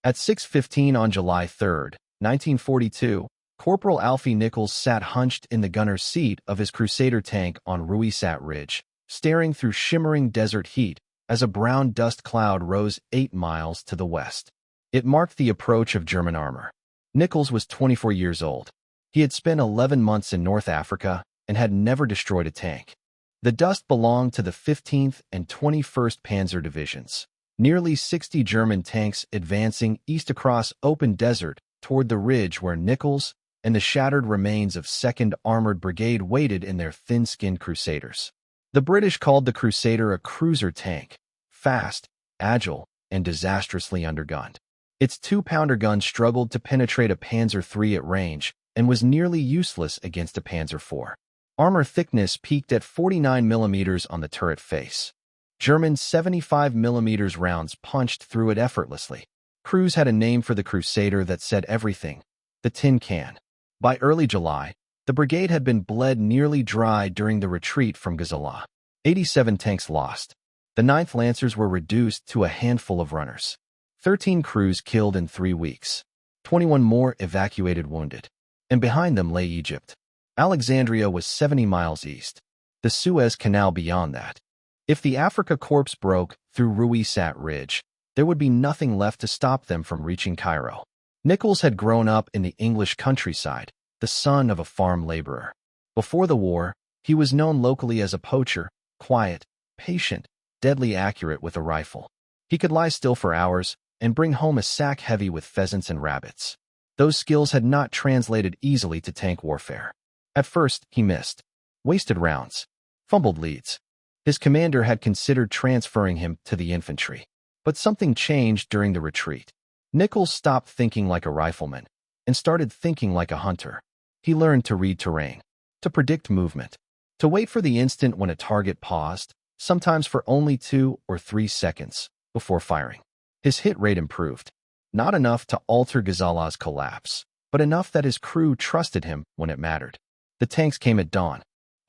At 6:15 on July 3, 1942, Corporal Alfie Nichols sat hunched in the gunner's seat of his Crusader tank on Ruweisat Ridge, staring through shimmering desert heat as a brown dust cloud rose 8 miles to the west. It marked the approach of German armor. Nichols was 24 years old. He had spent 11 months in North Africa and had never destroyed a tank. The dust belonged to the 15th and 21st Panzer divisions. Nearly 60 German tanks advancing east across open desert toward the ridge where Nichols and the shattered remains of 2nd Armored Brigade waited in their thin-skinned Crusaders. The British called the Crusader a cruiser tank, fast, agile, and disastrously undergunned. Its 2-pounder gun struggled to penetrate a Panzer III at range and was nearly useless against a Panzer IV. Armor thickness peaked at 49 mm on the turret face. German 75 mm rounds punched through it effortlessly. Crews had a name for the Crusader that said everything: the tin can. By early July, the brigade had been bled nearly dry during the retreat from Gazala. 87 tanks lost. The 9th Lancers were reduced to a handful of runners. 13 crews killed in 3 weeks. 21 more evacuated wounded. And behind them lay Egypt. Alexandria was 70 miles east. The Suez Canal beyond that. If the Africa Corps broke through Ruweisat Ridge, there would be nothing left to stop them from reaching Cairo. Nichols had grown up in the English countryside, the son of a farm laborer. Before the war, he was known locally as a poacher, quiet, patient, deadly accurate with a rifle. He could lie still for hours and bring home a sack heavy with pheasants and rabbits. Those skills had not translated easily to tank warfare. At first, he missed, wasted rounds, fumbled leads. His commander had considered transferring him to the infantry. But something changed during the retreat. Nichols stopped thinking like a rifleman and started thinking like a hunter. He learned to read terrain, to predict movement, to wait for the instant when a target paused, sometimes for only 2 or 3 seconds, before firing. His hit rate improved. Not enough to alter Ghazala's collapse, but enough that his crew trusted him when it mattered. The tanks came at dawn.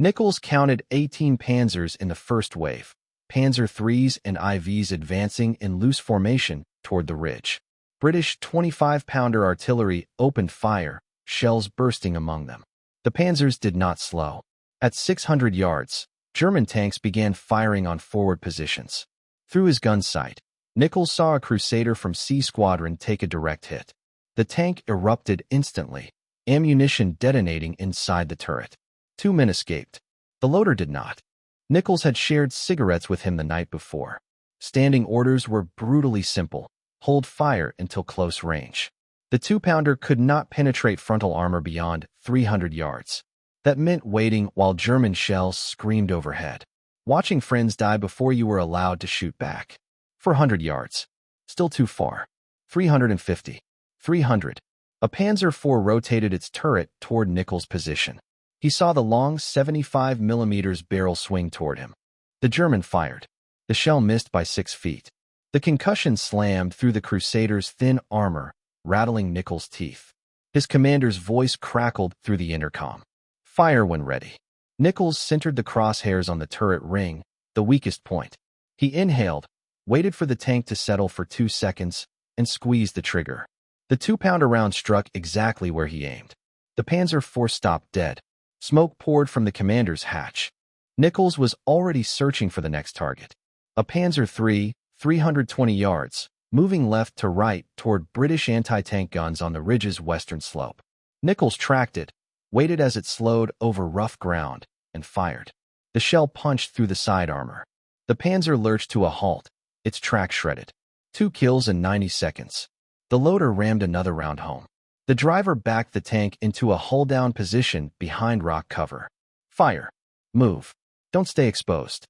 Nichols counted 18 Panzers in the first wave, Panzer IIIs and IVs advancing in loose formation toward the ridge. British 25-pounder artillery opened fire, shells bursting among them. The Panzers did not slow. At 600 yards, German tanks began firing on forward positions. Through his gun sight, Nichols saw a Crusader from C Squadron take a direct hit. The tank erupted instantly, ammunition detonating inside the turret. 2 men escaped. The loader did not. Nichols had shared cigarettes with him the night before. Standing orders were brutally simple: hold fire until close range. The 2-pounder could not penetrate frontal armor beyond 300 yards. That meant waiting while German shells screamed overhead. Watching friends die before you were allowed to shoot back. 400 yards. Still too far. 350. 300. A Panzer IV rotated its turret toward Nichols' position. He saw the long 75 mm barrel swing toward him. The German fired. The shell missed by 6 feet. The concussion slammed through the Crusader's thin armor, rattling Nichols' teeth. His commander's voice crackled through the intercom. Fire when ready. Nichols centered the crosshairs on the turret ring, the weakest point. He inhaled, waited for the tank to settle for 2 seconds, and squeezed the trigger. The 2-pounder round struck exactly where he aimed. The Panzer IV stopped dead. Smoke poured from the commander's hatch. Nichols was already searching for the next target. A Panzer III, 320 yards, moving left to right toward British anti-tank guns on the ridge's western slope. Nichols tracked it, waited as it slowed over rough ground, and fired. The shell punched through the side armor. The Panzer lurched to a halt, its track shredded. 2 kills in 90 seconds. The loader rammed another round home. The driver backed the tank into a hull-down position behind rock cover. Fire. Move. Don't stay exposed.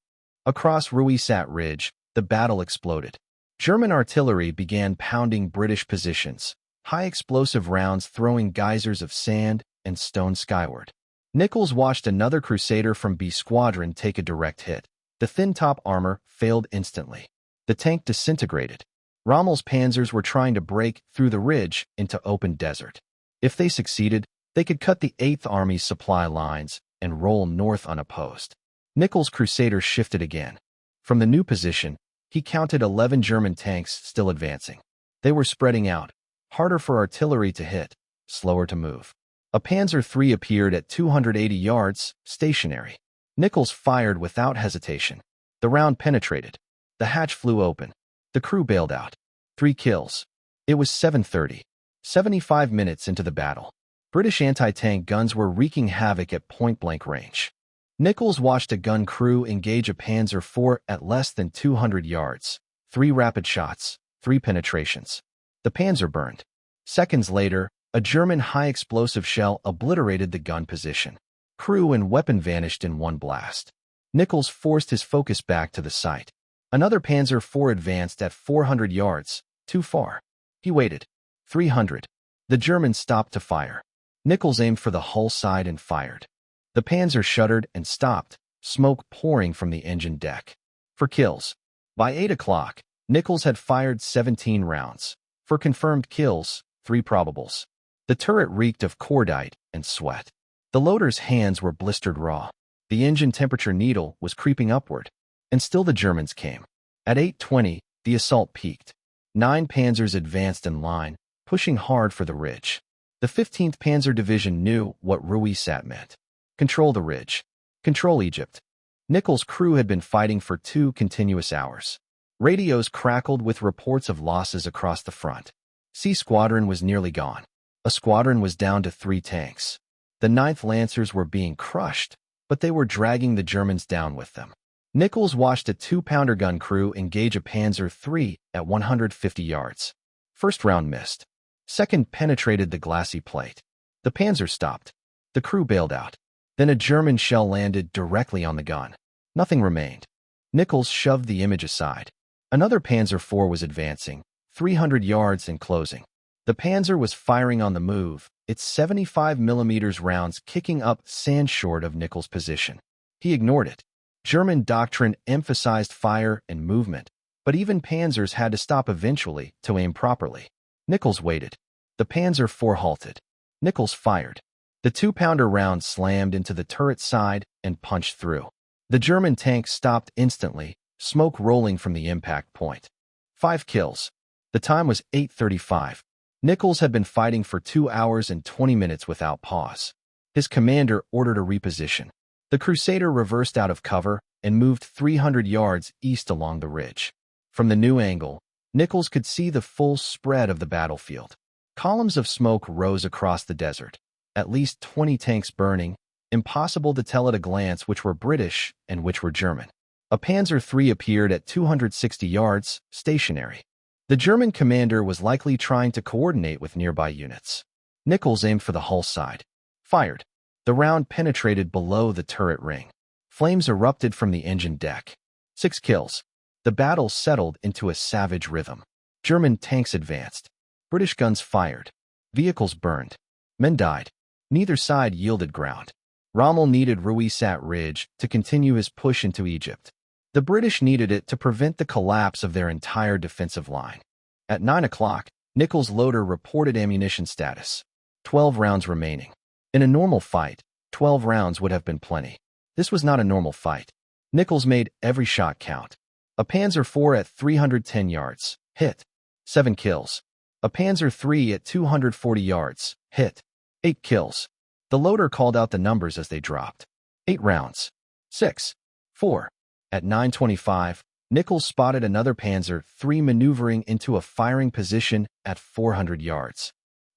Across Ruweisat Ridge, the battle exploded. German artillery began pounding British positions, high explosive rounds throwing geysers of sand and stone skyward. Nichols watched another Crusader from B Squadron take a direct hit. The thin top armor failed instantly. The tank disintegrated. Rommel's panzers were trying to break through the ridge into open desert. If they succeeded, they could cut the 8th Army's supply lines and roll north unopposed. Nichols' Crusader shifted again. From the new position, he counted 11 German tanks still advancing. They were spreading out, harder for artillery to hit, slower to move. A Panzer III appeared at 280 yards, stationary. Nichols fired without hesitation. The round penetrated. The hatch flew open. The crew bailed out. 3 kills. It was 7:30. 75 minutes into the battle. British anti-tank guns were wreaking havoc at point-blank range. Nichols watched a gun crew engage a Panzer IV at less than 200 yards. 3 rapid shots, 3 penetrations. The Panzer burned. Seconds later, a German high-explosive shell obliterated the gun position. Crew and weapon vanished in one blast. Nichols forced his focus back to the site. Another Panzer IV advanced at 400 yards, too far. He waited. 300. The Germans stopped to fire. Nichols aimed for the hull side and fired. The Panzer shuddered and stopped, smoke pouring from the engine deck. For kills. By 8 o'clock, Nichols had fired 17 rounds. For confirmed kills, 3 probables. The turret reeked of cordite and sweat. The loader's hands were blistered raw. The engine temperature needle was creeping upward. And still the Germans came. At 8:20, the assault peaked. 9 Panzers advanced in line, pushing hard for the ridge. The 15th Panzer Division knew what Ruweisat meant. Control the ridge. Control Egypt. Nichols' crew had been fighting for 2 continuous hours. Radios crackled with reports of losses across the front. C Squadron was nearly gone. A squadron was down to 3 tanks. The 9th Lancers were being crushed, but they were dragging the Germans down with them. Nichols watched a 2-pounder gun crew engage a Panzer III at 150 yards. First round missed. Second penetrated the glassy plate. The Panzer stopped. The crew bailed out. Then a German shell landed directly on the gun. Nothing remained. Nichols shoved the image aside. Another Panzer IV was advancing, 300 yards and closing. The Panzer was firing on the move, its 75mm rounds kicking up sand short of Nichols' position. He ignored it. German doctrine emphasized fire and movement, but even Panzers had to stop eventually to aim properly. Nichols waited. The Panzer IV halted. Nichols fired. The 2-pounder round slammed into the turret side and punched through. The German tank stopped instantly, smoke rolling from the impact point. 5 kills. The time was 8:35. Nichols had been fighting for 2 hours and 20 minutes without pause. His commander ordered a reposition. The Crusader reversed out of cover and moved 300 yards east along the ridge. From the new angle, Nichols could see the full spread of the battlefield. Columns of smoke rose across the desert. At least 20 tanks burning, impossible to tell at a glance which were British and which were German. A Panzer III appeared at 260 yards, stationary. The German commander was likely trying to coordinate with nearby units. Nichols aimed for the hull side. Fired. The round penetrated below the turret ring. Flames erupted from the engine deck. 6 kills. The battle settled into a savage rhythm. German tanks advanced. British guns fired. Vehicles burned. Men died. Neither side yielded ground. Rommel needed Ruweisat Ridge to continue his push into Egypt. The British needed it to prevent the collapse of their entire defensive line. At 9 o'clock, Nichols' loader reported ammunition status. 12 rounds remaining. In a normal fight, 12 rounds would have been plenty. This was not a normal fight. Nichols made every shot count. A Panzer IV at 310 yards, hit. 7 kills. A Panzer III at 240 yards, hit. 8 kills. The loader called out the numbers as they dropped. 8 rounds. 6. 4. At 9:25, Nichols spotted another Panzer III maneuvering into a firing position at 400 yards.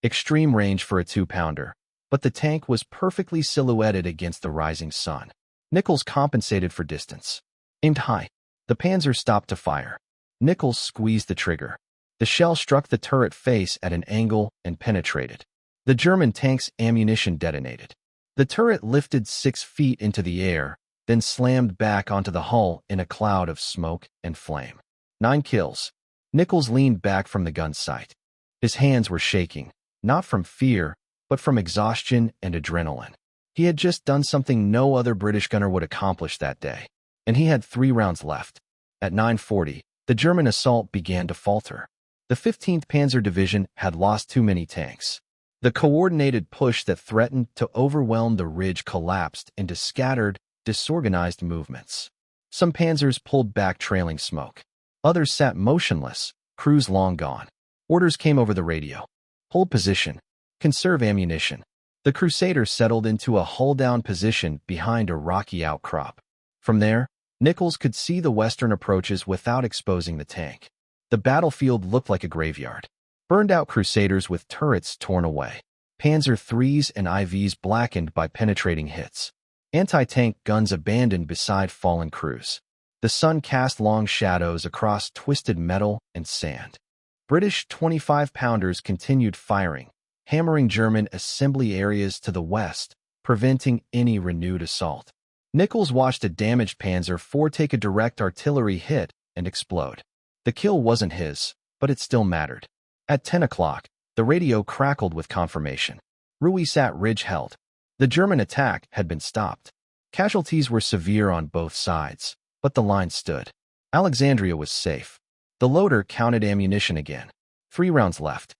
Extreme range for a 2-pounder, but the tank was perfectly silhouetted against the rising sun. Nichols compensated for distance. Aimed high. The Panzer stopped to fire. Nichols squeezed the trigger. The shell struck the turret face at an angle and penetrated. The German tank's ammunition detonated. The turret lifted 6 feet into the air, then slammed back onto the hull in a cloud of smoke and flame. 9 kills. Nichols leaned back from the gun sight. His hands were shaking, not from fear, but from exhaustion and adrenaline. He had just done something no other British gunner would accomplish that day, and he had 3 rounds left. At 9:40, the German assault began to falter. The 15th Panzer Division had lost too many tanks. The coordinated push that threatened to overwhelm the ridge collapsed into scattered, disorganized movements. Some panzers pulled back trailing smoke. Others sat motionless, crews long gone. Orders came over the radio. Hold position. Conserve ammunition. The Crusader settled into a hull-down position behind a rocky outcrop. From there, Nichols could see the western approaches without exposing the tank. The battlefield looked like a graveyard. Burned-out Crusaders with turrets torn away. Panzer IIIs and IVs blackened by penetrating hits. Anti-tank guns abandoned beside fallen crews. The sun cast long shadows across twisted metal and sand. British 25-pounders continued firing, hammering German assembly areas to the west, preventing any renewed assault. Nichols watched a damaged Panzer IV take a direct artillery hit and explode. The kill wasn't his, but it still mattered. At 10 o'clock, the radio crackled with confirmation. Ruweisat Ridge held. The German attack had been stopped. Casualties were severe on both sides, but the line stood. Alexandria was safe. The loader counted ammunition again. 3 rounds left.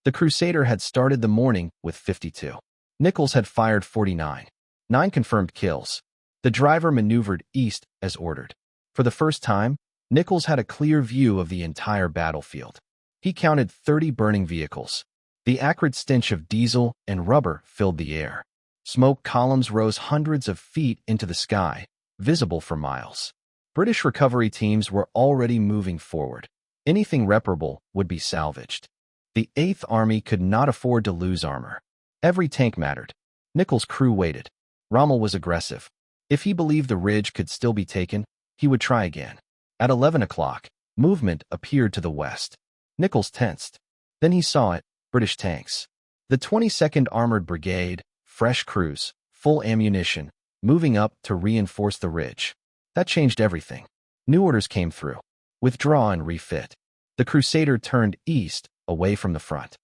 The Crusader had started the morning with 52. Nichols had fired 49. 9 confirmed kills. The driver maneuvered east as ordered. For the first time, Nichols had a clear view of the entire battlefield. He counted 30 burning vehicles. The acrid stench of diesel and rubber filled the air. Smoke columns rose hundreds of feet into the sky, visible for miles. British recovery teams were already moving forward. Anything reparable would be salvaged. The 8th Army could not afford to lose armor. Every tank mattered. Nichols' crew waited. Rommel was aggressive. If he believed the ridge could still be taken, he would try again. At 11 o'clock, movement appeared to the west. Nichols tensed. Then he saw it, British tanks. The 22nd Armored Brigade, fresh crews, full ammunition, moving up to reinforce the ridge. That changed everything. New orders came through. Withdraw and refit. The Crusader turned east, away from the front.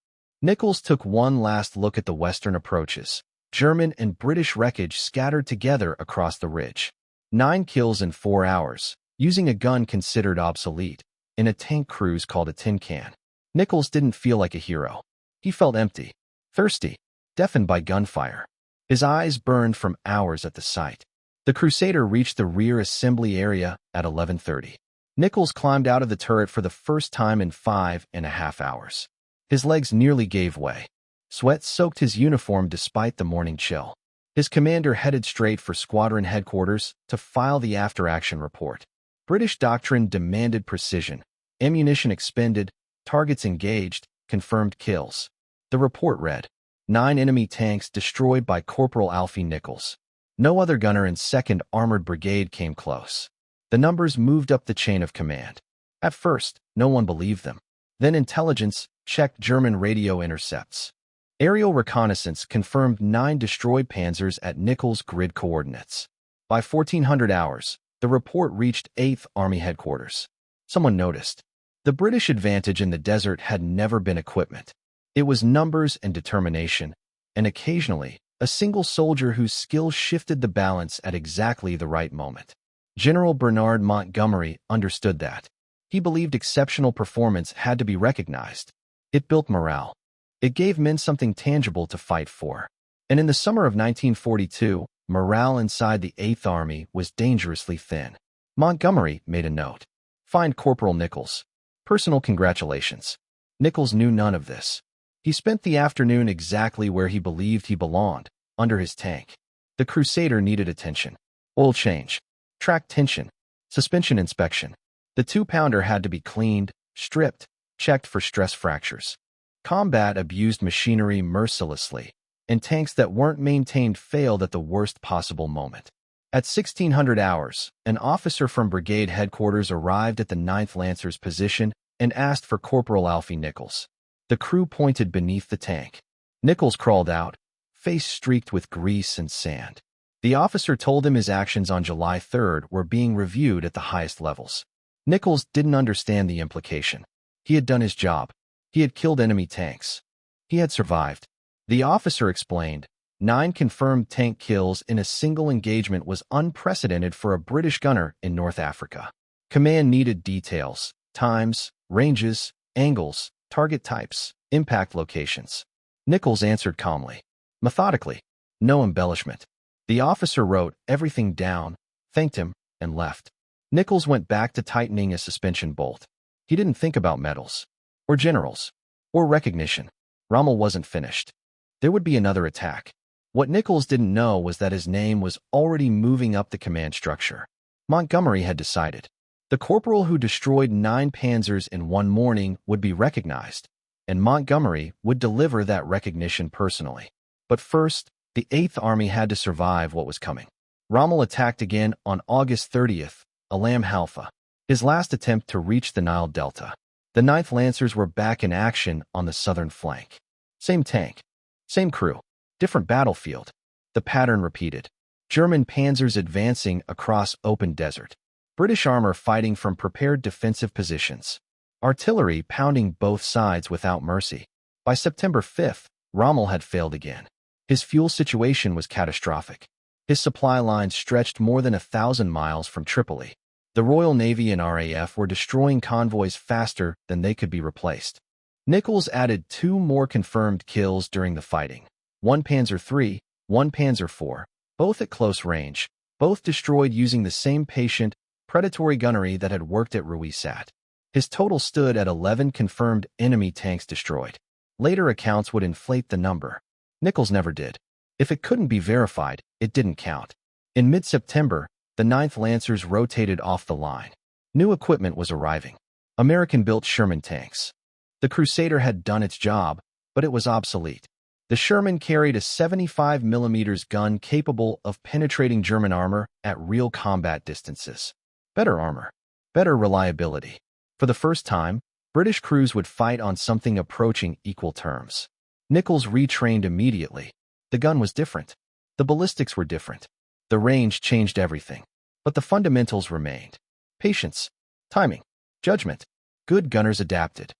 Nichols took one last look at the western approaches. German and British wreckage scattered together across the ridge. 9 kills in 4 hours, using a gun considered obsolete, in a tank cruise called a tin can. Nichols didn't feel like a hero. He felt empty, thirsty, deafened by gunfire. His eyes burned from hours at the site. The Crusader reached the rear assembly area at 11:30. Nichols climbed out of the turret for the first time in 5.5 hours. His legs nearly gave way. Sweat soaked his uniform despite the morning chill. His commander headed straight for squadron headquarters to file the after-action report. British doctrine demanded precision. Ammunition expended, targets engaged, confirmed kills. The report read, 9 enemy tanks destroyed by Corporal Alfie Nichols. No other gunner in 2nd Armored Brigade came close. The numbers moved up the chain of command. At first, no one believed them. Then intelligence checked German radio intercepts. Aerial reconnaissance confirmed 9 destroyed Panzers at Nichols' grid coordinates. By 1400 hours, the report reached 8th Army headquarters. Someone noticed. The British advantage in the desert had never been equipment. It was numbers and determination, and occasionally, a single soldier whose skill shifted the balance at exactly the right moment. General Bernard Montgomery understood that. He believed exceptional performance had to be recognized. It built morale. It gave men something tangible to fight for. And in the summer of 1942, morale inside the 8th Army was dangerously thin. Montgomery made a note. Find Corporal Nichols. Personal congratulations. Nichols knew none of this. He spent the afternoon exactly where he believed he belonged, under his tank. The Crusader needed attention. Oil change. Track tension. Suspension inspection. The 2-pounder had to be cleaned, stripped, checked for stress fractures. Combat abused machinery mercilessly, and tanks that weren't maintained failed at the worst possible moment. At 1600 hours, an officer from brigade headquarters arrived at the 9th Lancers' position and asked for Corporal Alfie Nichols. The crew pointed beneath the tank. Nichols crawled out, face streaked with grease and sand. The officer told him his actions on July 3rd were being reviewed at the highest levels. Nichols didn't understand the implication. He had done his job. He had killed enemy tanks. He had survived. The officer explained, 9 confirmed tank kills in a single engagement was unprecedented for a British gunner in North Africa. Command needed details, times, ranges, angles, target types, impact locations. Nichols answered calmly, methodically, no embellishment. The officer wrote everything down, thanked him, and left. Nichols went back to tightening a suspension bolt. He didn't think about medals or generals. or recognition. Rommel wasn't finished. There would be another attack. What Nichols didn't know was that his name was already moving up the command structure. Montgomery had decided. The corporal who destroyed 9 panzers in one morning would be recognized, and Montgomery would deliver that recognition personally. But first, the 8th Army had to survive what was coming. Rommel attacked again on August 30th, Alam Halfa, his last attempt to reach the Nile Delta. The 9th Lancers were back in action on the southern flank. Same tank, same crew, different battlefield. The pattern repeated. German panzers advancing across open desert. British armor fighting from prepared defensive positions. Artillery pounding both sides without mercy. By September 5th, Rommel had failed again. His fuel situation was catastrophic. His supply lines stretched more than 1,000 miles from Tripoli. The Royal Navy and RAF were destroying convoys faster than they could be replaced. Nichols added 2 more confirmed kills during the fighting. 1 Panzer III, 1 Panzer IV, both at close range, both destroyed using the same patient, predatory gunnery that had worked at Ruweisat. His total stood at 11 confirmed enemy tanks destroyed. Later accounts would inflate the number. Nichols never did. If it couldn't be verified, it didn't count. In mid-September, the 9th Lancers rotated off the line. New equipment was arriving. American-built Sherman tanks. The Crusader had done its job, but it was obsolete. The Sherman carried a 75mm gun capable of penetrating German armor at real combat distances. Better armor. Better reliability. For the first time, British crews would fight on something approaching equal terms. Nichols retrained immediately. The gun was different. The ballistics were different. The range changed everything. But the fundamentals remained. Patience, timing, judgment. Good gunners adapted.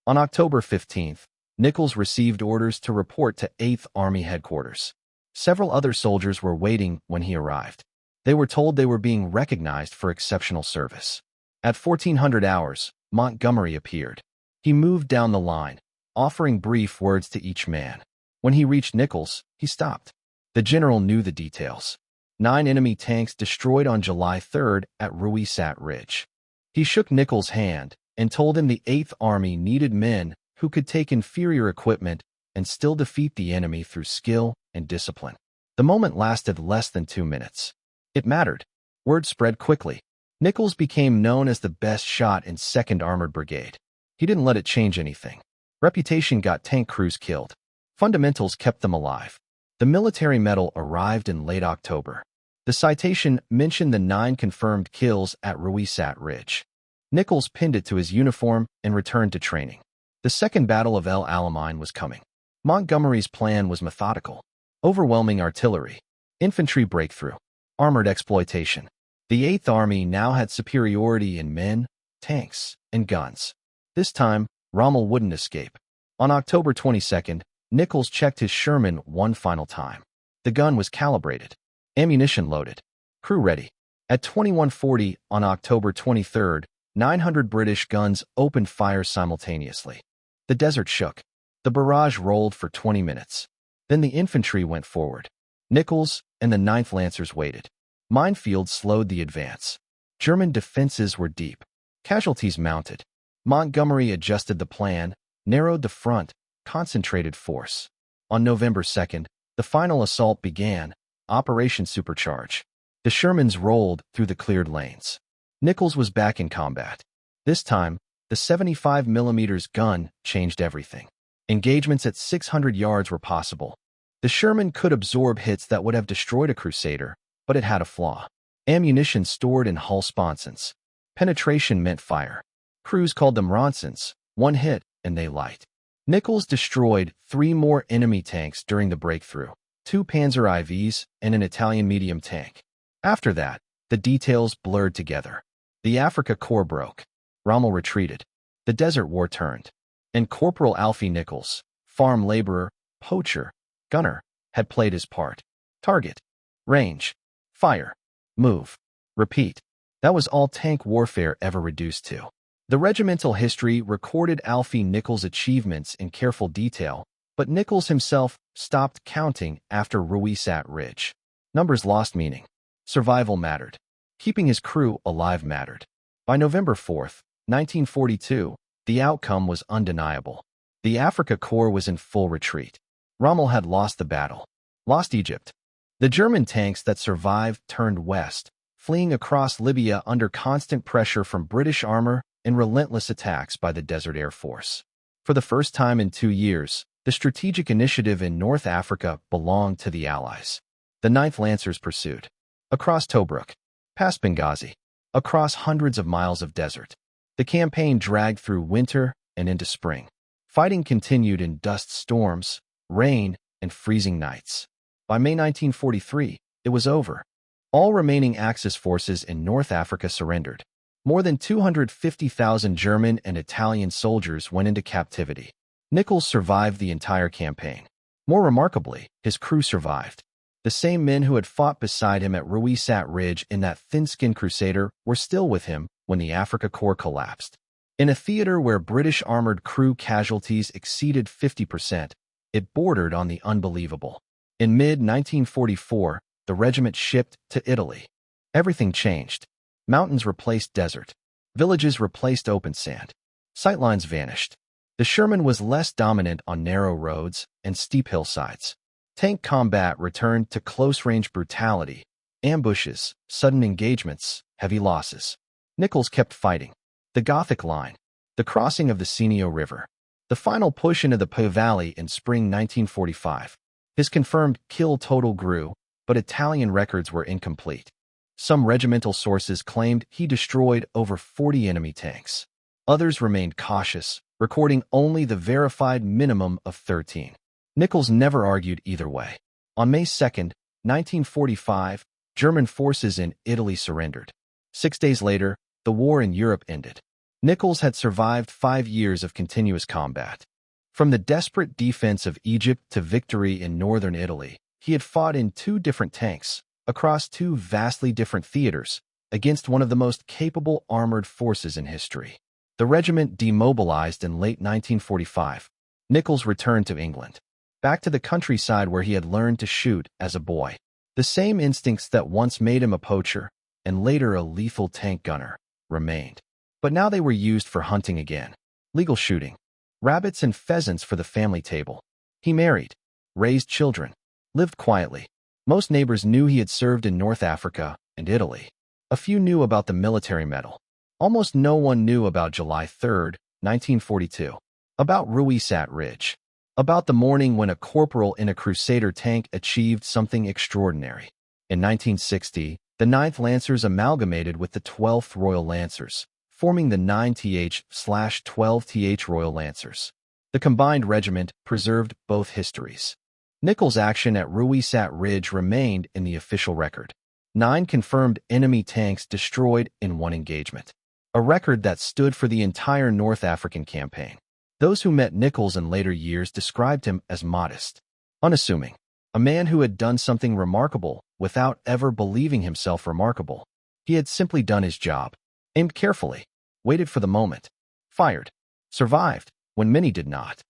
On October 15th, Nichols received orders to report to 8th Army headquarters. Several other soldiers were waiting when he arrived. They were told they were being recognized for exceptional service. At 1400 hours, Montgomery appeared. He moved down the line, offering brief words to each man. When he reached Nichols, he stopped. The general knew the details. 9 enemy tanks destroyed on July 3rd at Ruweisat Ridge. He shook Nichols' hand and told him the 8th Army needed men who could take inferior equipment and still defeat the enemy through skill and discipline. The moment lasted less than 2 minutes. It mattered. Word spread quickly. Nichols became known as the best shot in 2nd Armored Brigade. He didn't let it change anything. Reputation got tank crews killed. Fundamentals kept them alive. The military medal arrived in late October. The citation mentioned the 9 confirmed kills at Ruweisat Ridge. Nichols pinned it to his uniform and returned to training. The Second Battle of El Alamein was coming. Montgomery's plan was methodical. Overwhelming artillery. Infantry breakthrough. Armored exploitation. The 8th Army now had superiority in men, tanks, and guns. This time, Rommel wouldn't escape. On October 22nd, Nichols checked his Sherman one final time. The gun was calibrated. Ammunition loaded. Crew ready. At 21:40 on October 23rd, 900 British guns opened fire simultaneously. The desert shook. The barrage rolled for 20 minutes. Then the infantry went forward. Nichols and the 9th Lancers waited. Minefields slowed the advance. German defenses were deep. Casualties mounted. Montgomery adjusted the plan, narrowed the front, concentrated force. On November 2nd, the final assault began, Operation Supercharge. The Shermans rolled through the cleared lanes. Nichols was back in combat. This time, the 75mm gun changed everything. Engagements at 600 yards were possible. The Sherman could absorb hits that would have destroyed a Crusader, but it had a flaw. Ammunition stored in hull sponsons. Penetration meant fire. Crews called them Ronsons. One hit, and they light. Nichols destroyed 3 more enemy tanks during the breakthrough, 2 Panzer IVs and an Italian medium tank. After that, the details blurred together. The Africa Corps broke. Rommel retreated. The Desert War turned. And Corporal Alfie Nichols, farm laborer, poacher, gunner, had played his part. Target. Range. Fire. Move. Repeat. That was all tank warfare ever reduced to. The regimental history recorded Alfie Nichols' achievements in careful detail, but Nichols himself stopped counting after Ruweisat Ridge. Numbers lost meaning. Survival mattered. Keeping his crew alive mattered. By November 4th, 1942, the outcome was undeniable. The Afrika Korps was in full retreat. Rommel had lost the battle, lost Egypt. The German tanks that survived turned west, fleeing across Libya under constant pressure from British armor and relentless attacks by the Desert Air Force. For the first time in 2 years, the strategic initiative in North Africa belonged to the Allies. The 9th Lancers pursued. Across Tobruk, past Benghazi, across hundreds of miles of desert. The campaign dragged through winter and into spring. Fighting continued in dust storms, rain, and freezing nights. By May 1943, it was over. All remaining Axis forces in North Africa surrendered. More than 250,000 German and Italian soldiers went into captivity. Nichols survived the entire campaign. More remarkably, his crew survived. The same men who had fought beside him at Ruweisat Ridge in that thin-skinned Crusader were still with him when the Afrika Korps collapsed. In a theater where British armored crew casualties exceeded 50%, it bordered on the unbelievable. In mid-1944, the regiment shipped to Italy. Everything changed. Mountains replaced desert. Villages replaced open sand. Sightlines vanished. The Sherman was less dominant on narrow roads and steep hillsides. Tank combat returned to close-range brutality, ambushes, sudden engagements, heavy losses. Nichols kept fighting. The Gothic Line, the crossing of the Senio River, the final push into the Po Valley in spring 1945. His confirmed kill total grew, but Italian records were incomplete. Some regimental sources claimed he destroyed over 40 enemy tanks. Others remained cautious, recording only the verified minimum of 13. Nichols never argued either way. On May 2, 1945, German forces in Italy surrendered. 6 days later, the war in Europe ended. Nichols had survived 5 years of continuous combat. From the desperate defense of Egypt to victory in northern Italy, he had fought in 2 different tanks, across 2 vastly different theaters, against one of the most capable armored forces in history. The regiment demobilized in late 1945. Nichols returned to England, back to the countryside where he had learned to shoot as a boy. The same instincts that once made him a poacher, and later a lethal tank gunner, remained. But now they were used for hunting again. Legal shooting. Rabbits and pheasants for the family table. He married, raised children, lived quietly. Most neighbors knew he had served in North Africa and Italy. A few knew about the military medal. Almost no one knew about July 3, 1942. About Ruweisat Ridge. About the morning when a corporal in a Crusader tank achieved something extraordinary. In 1960, the 9th Lancers amalgamated with the 12th Royal Lancers, forming the 9th/12th Royal Lancers. The combined regiment preserved both histories. Nichols' action at Ruweisat Ridge remained in the official record. 9 confirmed enemy tanks destroyed in one engagement. A record that stood for the entire North African campaign. Those who met Nichols in later years described him as modest, unassuming, a man who had done something remarkable without ever believing himself remarkable. He had simply done his job, aimed carefully, waited for the moment, fired, survived when many did not.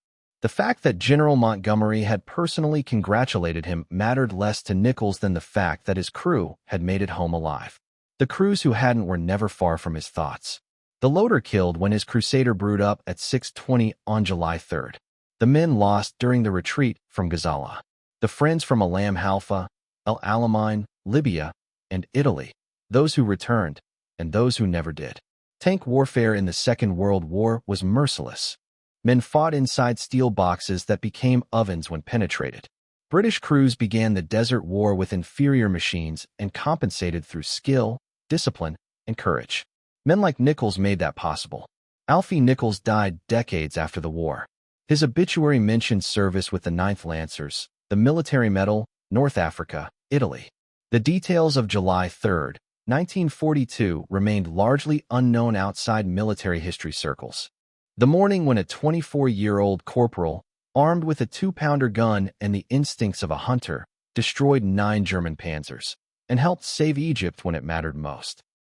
The fact that General Montgomery had personally congratulated him mattered less to Nichols than the fact that his crew had made it home alive. The crews who hadn't were never far from his thoughts. The loader killed when his Crusader brewed up at 6:20 on July 3. The men lost during the retreat from Gazala. The friends from Alam Halfa, El Alamein, Libya, and Italy. Those who returned, and those who never did. Tank warfare in the Second World War was merciless. Men fought inside steel boxes that became ovens when penetrated. British crews began the Desert War with inferior machines and compensated through skill, discipline, and courage. Men like Nichols made that possible. Alfie Nichols died decades after the war. His obituary mentioned service with the 9th Lancers, the military medal, North Africa, Italy. The details of July 3, 1942 remained largely unknown outside military history circles. The morning when a 24-year-old corporal, armed with a 2-pounder gun and the instincts of a hunter, destroyed 9 German panzers and helped save Egypt when it mattered most.